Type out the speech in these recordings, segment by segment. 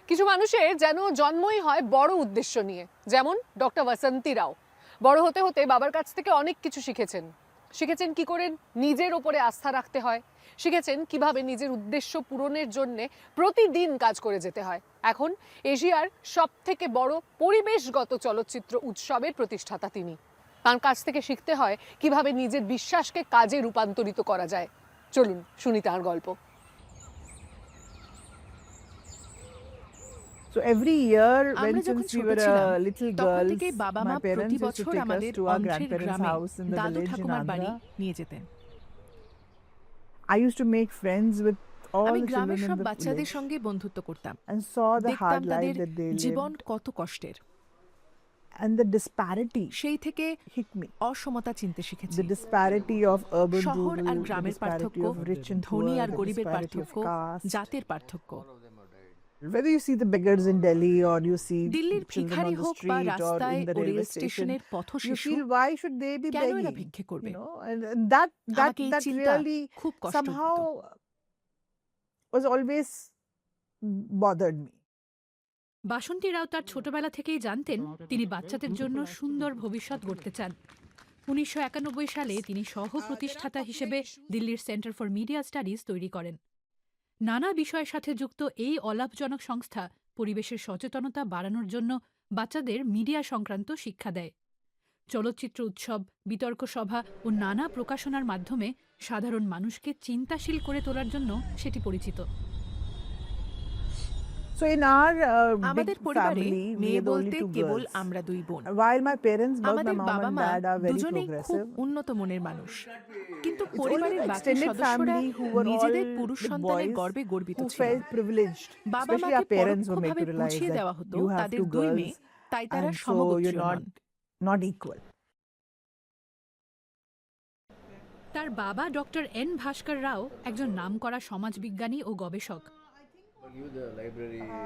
কিছু মানুষের যেন জন্মই হয় বড় উদ্দেশ্য নিয়ে, যেমন ডক্টর বাসন্তী রাও। বড় হতে হতে বাবার কাছ থেকে অনেক কিছু শিখেছেন কি করে নিজের ওপরে আস্থা রাখতে হয়, শিখেছেন কিভাবে নিজের উদ্দেশ্য পূরণের জন্য প্রতিদিন কাজ করে যেতে হয়। এখন এশিয়ার সবথেকে বড় পরিবেশগত চলচ্চিত্র উৎসবের প্রতিষ্ঠাতা তিনি। তার কাছ থেকে শিখতে হয় কিভাবে নিজের বিশ্বাসকে কাজে রূপান্তরিত করা যায়। চলুন শুনি তার গল্প। So every year, when আমরা যখন since we ছোট were ছিলাম little তখন girls, থেকেই বাবা মা my প্রতি parents used to বছর take us আমাদের to our অন্ধ্রের grandparents' গ্রামে house in the দাদু village in ঠাকুমার বাড়ি Andhra. নিয়ে যেতেন। I used to make friends with all আমি the গ্রামের children সব in the বাচ্চাদের village সঙ্গে বন্ধুত্ব করতাম, and saw the দেখতাম hard তাদের life that they Jibon lived, কত কষ্টের। and the disparity সেই থেকে hit me. অসমতা চিনতে শিখেছি। The disparity of urban শহর rural, আর the গ্রামের disparity পার্থক্য, of rich and ধনী poor, আর the গরিবের disparity of পার্থক্য, caste. জাতের পার্থক্য। Whether you see the beggars in Delhi or you see দিল্লির children ভিখারি on the হোক বা street or রাস্তায় in the ও রেল railway স্টেশনের station, পথশিশু, you feel why should they be কেন এরা begging? ভিক্ষে করবে? You know, and that আমাকে এই চিন্তা really খুব কষ্ট দিত। somehow was always bothered me. বাসন্তী রাও তার ছোটবেলা থেকেই জানতেন তিনি বাচ্চাদের জন্য সুন্দর ভবিষ্যৎ গড়তে চান। 1991 সালে তিনি সহ প্রতিষ্ঠাতা হিসেবে দিল্লির সেন্টার ফর মিডিয়া স্টাডিজ তৈরি করেন। নানা বিষয়ের সাথে যুক্ত এই অলাভজনক সংস্থা পরিবেশের সচেতনতা বাড়ানোর জন্য বাচ্চাদের মিডিয়া সংক্রান্ত শিক্ষা দেয়। চলচ্চিত্র উৎসব, বিতর্ক সভা ও নানা প্রকাশনার মাধ্যমে সাধারণ মানুষকে চিন্তাশীল করে তোলার জন্য সেটি পরিচিত। So in our আমাদের big পরিবারে family, we মেয়ে are the only বলতে two কেবল girls. আমরা দুই বোন। While my parents, both my আমাদের mom বাবা and মা dad, are very দুজনেই খুব progressive. উন্নত মনের মানুষ, কিন্তু It's only পরিবারের the বাকি extended সদস্যরা family who were all নিজেদের পুরুষ the সন্তানের boys গর্বে গর্বিত who ছিল। felt privileged. বাবা Especially মাকে our parents were made পরোক্ষভাবে to realize বুঝিয়ে দেওয়া that হতো you have তাদের two দুই girls মেয়ে, তাই তারা and so সমগোত্রীয় you're non. not equal. তার বাবা ডক্টর এন ভাস্কর রাও একজন নামকরা সমাজবিজ্ঞানী ও গবেষক।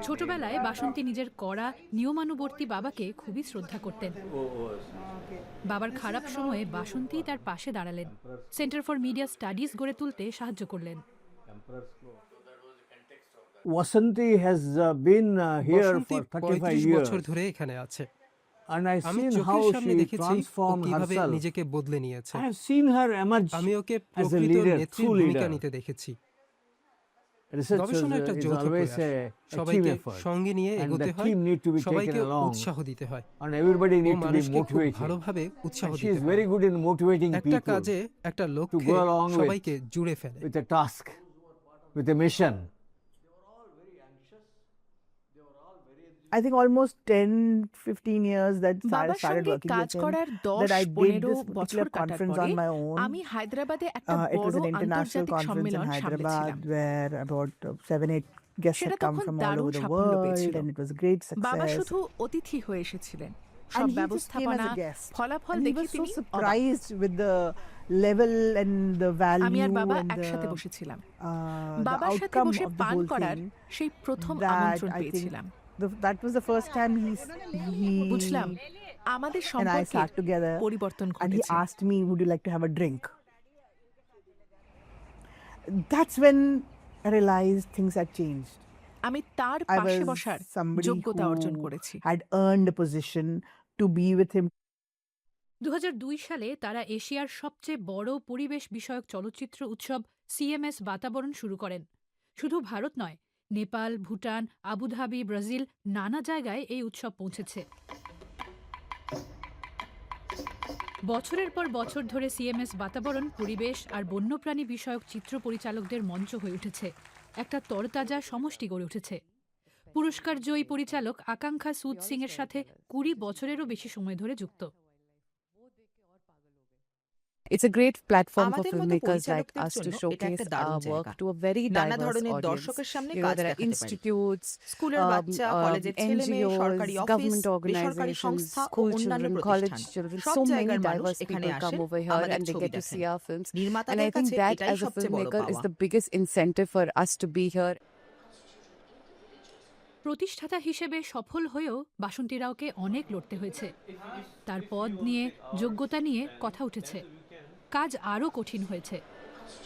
ছোটবেলায় বাসন্তী নিজের কড়া নিয়মানুবর্তী বাবাকে খুবই শ্রদ্ধা করতেন। বাবার খারাপ সময়ে বাসন্তী তার পাশে দাঁড়ালেন, সেন্টার ফর মিডিয়া স্টাডিজ গড়ে তুলতে সাহায্য করলেন। Vasanti has been here Basanti for 35 35 years, বছর ধরে এখানে আছে। and I've আমি seen চোখের how সামনে she দেখেছি ও transformed কিভাবে herself. নিজেকে বদলে নিয়েছে। I have seen her emerge আমি ওকে as a প্রকৃত leader, নেত্রীর true ভূমিকা leader. নিতে দেখেছি। Research গবেষণা একটা is যৌথ always প্রয়াস, a team সবাইকে effort, সঙ্গে নিয়ে and এগোতে the হয়, team need to be taken সবাইকে along, উৎসাহ দিতে হয়, and everybody O need to be মানুষকে খুব motivated. ভালোভাবে উৎসাহ And she দিতে is হয়। very good in motivating একটা people কাজে একটা লক্ষ্যে go along with- সবাইকে জুড়ে ফেলে। with a task, with a mission. I think almost 10-15 years that I বাবার started সঙ্গে working কাজ with him, করার that I did 10-15 this বছর particular কাটার conference পরে on my own. আমি হায়দ্রাবাদে একটা It was বড় an international আন্তর্জাতিক conference in সম্মেলন Hyderabad সামলেছিলাম। where about 7-8 guests সেটা had come তখন from all দারুণ over the সাফল্য world, পেয়েছিল। and it was a great বাবা success. শুধু অতিথি হয়ে এসেছিলেন, And সব he just came as ব্যবস্থাপনা a guest. ফলাফল And he দেখে was so তিনি অবাক। surprised with the level and the value আমি আর বাবা and একসাথে the, বসেছিলাম, the বাবার সাথে outcome বসে of the পান whole করার thing. সেই প্রথম that আমন্ত্রণ I think পেয়েছিলাম। that was the first time he বুঝলাম আমাদের and I সম্পর্কে sat together পরিবর্তন and he ঘটেছে। asked me, would you like to have a drink? That's when I realized things had changed. আমি তার I পাশে was বসার somebody যোগ্যতা অর্জন who করেছি। had earned a position to be with him. 2002 সালে তারা এশিয়ার সবচেয়ে বড় পরিবেশ বিষয়ক চলচ্চিত্র উৎসব সিএমএস বাতাবরণ শুরু করেন। শুধু ভারত নয়, নেপাল, ভুটান, আবুধাবি, ব্রাজিল নানা জায়গায় এই উৎসব পৌঁছেছে। বছরের পর বছর ধরে সিএমএস বাতাবরণ পরিবেশ আর বন্যপ্রাণী বিষয়ক চিত্র পরিচালকদের মঞ্চ হয়ে উঠেছে, একটা তরতাজা সমষ্টি গড়ে উঠেছে। পুরস্কার জয়ী পরিচালক আকাঙ্ক্ষা সুদ সিং এর সাথে 20 বছরেরও বেশি সময় ধরে যুক্ত। It's a great platform for আমাদের মতো filmmakers like পরিচালকদের us to জন্য এটা showcase একটা দারুণ our work জায়গা। to a very নানা diverse ধরনের audience. দর্শকের সামনে You know, কাজ there are দেখাতে পারি। institutes, স্কুলের বাচ্চা, কলেজের ছেলেমেয়ে, সরকারি NGOs, অফিস, government বেসরকারি organizations, সংস্থা ও school অন্যান্য children, প্রতিষ্ঠান, college children. সব So many জায়গার মানুষ diverse এখানে people come আসেন over here আমাদের and they ছবি get to see দেখেন। our films. And নির্মাতাদের I think কাছে that এটাই as a সবচেয়ে বড় filmmaker is পাওয়া। the biggest incentive for us to be here. প্রতিষ্ঠাতা হিসেবে সফল হয়েও বাসন্তী রাওকে অনেক লড়তে হয়েছে। তার পদ নিয়ে, যোগ্যতা নিয়ে কথা উঠেছে। কাজ আরও কঠিন হয়েছে।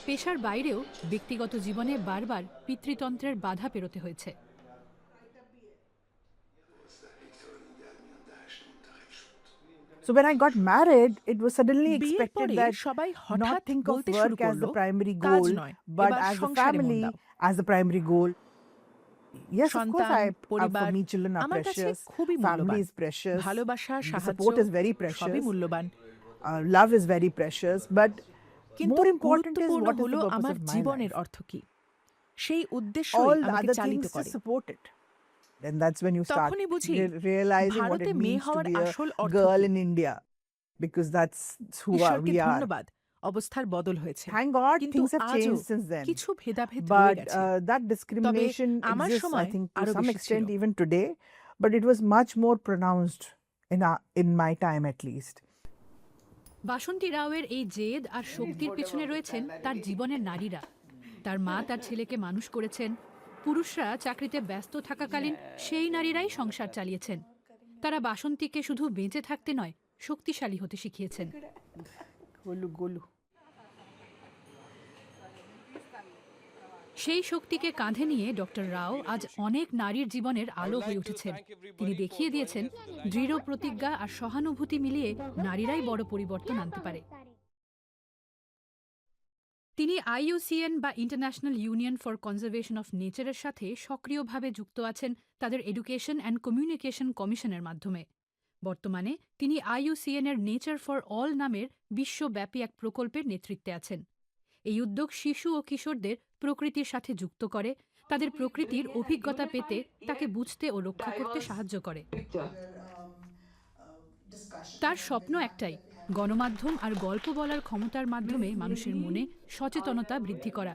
পেশার বাইরেও ব্যক্তিগত জীবনে বারবার পিতৃতন্ত্রের বাধা পেরোতে হয়েছে। So when I got married, it was suddenly বিয়ের expected পরে that সবাই not হঠাৎ think of বলতে শুরু work as the করলো primary কাজ goal, নয়, but এবার as the সংসারে মন family দাও। as the primary goal. Yes, of course, সন্তান, for পরিবার me, children are আমার কাছে precious. খুবই Family মূল্যবান। is precious. ভালোবাসা, The সাহায্য support is very সবই precious. মূল্যবান। Love is very precious. But কিন্তু more important is গুরুত্বপূর্ণ what is হলো the purpose আমার of my জীবনের life. অর্থ কি, সেই উদ্দেশ্যই All the আমাকে other চালিত things করে। to support it. Then that's when you start তখনই বুঝি realizing what ভারতে it মেয়ে means to হওয়ার be a আসল অর্থ girl কি। in India, because that's who ঈশ্বরকে we are. ধন্যবাদ, অবস্থার বদল হয়েছে। Thank God কিন্তু things have আজও changed since then. কিছু ভেদাভেদ রয়ে But গেছে। that discrimination আমার exists, I সময় think, to আরো some বেশি extent ছিল। even today. But it was much more pronounced in my time, at least. বাসন্তী রাওয়ের এই জেদ আর শক্তির পেছনে রয়েছেন তার জীবনের নারীরা। তার মা তার ছেলেকে মানুষ করেছেন। পুরুষরা চাকরিতে ব্যস্ত থাকাকালীন সেই নারীরাই সংসার চালিয়েছেন। তারা বাসন্তীকে শুধু বেঁচে থাকতে নয়, শক্তিশালী হতে শিখিয়েছেন। Golu. সেই শক্তিকে কাঁধে নিয়ে ডক্টর রাও আজ অনেক নারীর জীবনের আলো হয়ে উঠেছেন। তিনি দেখিয়ে দিয়েছেন দৃঢ় প্রতিজ্ঞা আর সহানুভূতি মিলিয়ে নারীরাই বড় পরিবর্তন আনতে পারে। তিনি IUCN বা international union for conservation of নেচারের সাথে সক্রিয়ভাবে যুক্ত আছেন তাদের এডুকেশন অ্যান্ড কমিউনিকেশন কমিশনের মাধ্যমে। বর্তমানে তিনি IUCN এর নেচার ফর অল নামের বিশ্বব্যাপী এক প্রকল্পের নেতৃত্বে আছেন। এই উদ্যোগ শিশু ও কিশোরদের প্রকৃতির সাথে যুক্ত করে, তাদের প্রকৃতির অভিজ্ঞতা পেতে, তাকে বুঝতে ও রক্ষা করতে সাহায্য করে। তার স্বপ্ন একটাই, গণমাধ্যম আর গল্প বলার ক্ষমতার মাধ্যমে মানুষের মনে সচেতনতা বৃদ্ধি করা,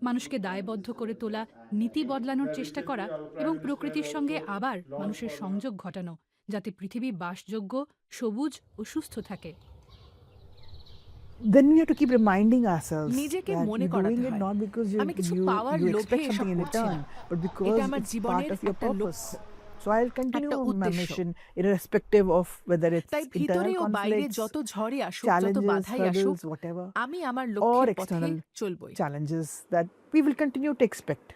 মানুষকে দায়বদ্ধ করে তোলা, নীতি বদলানোর চেষ্টা করা এবং প্রকৃতির সঙ্গে আবার মানুষের সংযোগ ঘটানো, যাতে পৃথিবী বাসযোগ্য, সবুজ ও সুস্থ থাকে। Then we have to keep reminding ourselves নিজেকে that মনে you're করাতে doing it হয় not because আমি কিছু পাওয়ার you লোভে expect এসব something in করছি return, না। but because এটা আমার it's part জীবনের of your একটা purpose. লক্ষ্য, So I'll continue একটা my উদ্দেশ্য। mission irrespective of whether it's তাই internal ভিতরে ও বাইরে conflicts, যত ঝড়ই আসুক, যত challenges, বাধাই আসুক, hurdles, whatever, আমি আমার or লক্ষ্যের পথে external চলবই। challenges that we will continue to expect.